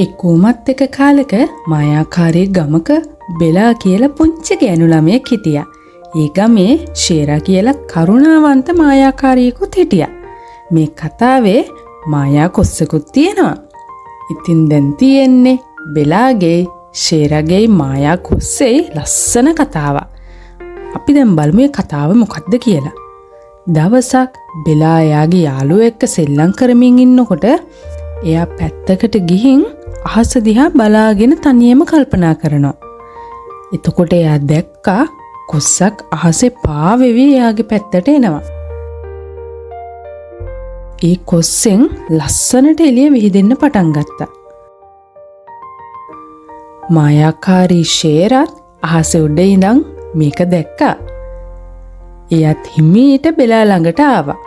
එක්කෝමත් එක කාලෙක මායාකාරී ගමක බෙලා කියලා පුංචි ගෑනු ළමයෙක් හිටියා. ඒ ගමේ ෂේරා කියලා කරුණාවන්ත මායාකාරියෙකුත් හිටියා. මේ කතාවේ මායා කොස්සකුත් තියෙනවා. ඉතින් දැන් තියෙන්නේ බෙලාගේ ෂේරාගේ මායා කොස්සේ ලස්සන කතාවක්. අපි දැන් බලමු මේ කතාව මොකක්ද කියලා. දවසක් බෙලා එයාගේ යාළුවෝ එක්ක සෙල්ලම් කරමින් ඉන්නකොට එයා පැත්තකට ගිහින් අහස දිහා බලාගෙන තනියම කල්පනා කරනවා. එතකොට එයා දැක්කා කොස්සක් අහසේ පාවෙවි එයාගේ පැත්තට එනවා. ඒ කොස්සෙන් ලස්සනට එළිය විහිදෙන්න පටන් ගත්තා. මායාකාරී ෂේරත් අහසේ උඩ ඉඳන් මේක දැක්කා. එයත් හිමීට බෙලා ළඟට ආවා.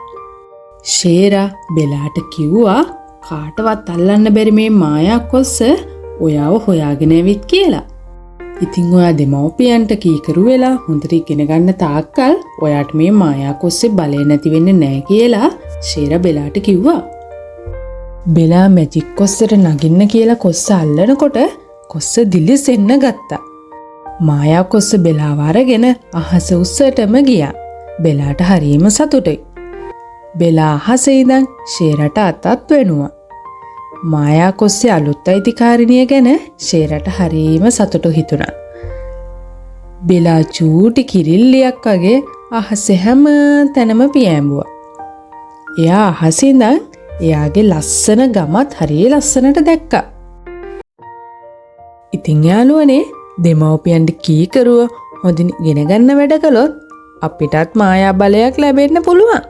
ෂේරා බෙලාට කිව්වා කාටවත් අල්ලන්න බැරි මේ මායා කොස්ස ඔයාව හොයාගෙන ඇවිත් කියලා. ඉතින් ඔයා දෙමව්පියන්ට කීකරු වෙලා හොඳට ඉගෙන ගන්න තාක්කල් ඔයාට මේ මායා කොස්සේ බලය නැති වෙන්නේ නැහැ කියලා ෂේරා බෙලාට කිව්වා. බෙලා මැජික් කොස්සට නගින්න කියලා කොස්ස අල්ලනකොට කොස්ස දිලිසෙන්න ගත්තා. මායා කොස්ස බෙලාව අරගෙන අහස උස්සටම ගියා. බෙලාට හරියම සතුටුයි. බෙලා අහසේ ඉඳන් ෂේරට අතත් වෙනුවා. මායා කොස්සේ අලුත් අයිතිකාරිනිය ගැන ෂේරට හරියම සතුටු හිතුණා. බෙලා චූටි කිරිල්ලියක් වගේ අහසේ හැම තැනම පියෑඹුවා. එයා අහසේ ඉඳන් එයාගේ ලස්සන ගමත් හරිය ලස්සනට දැක්කා. ඉතින් යාළුවනේ දෙමව්පියන්ට කීකරුව හොඳින් ඉගෙන ගන්න වැඩ කළොත් අපිටත් මායා බලයක් ලැබෙන්න පුළුවන්.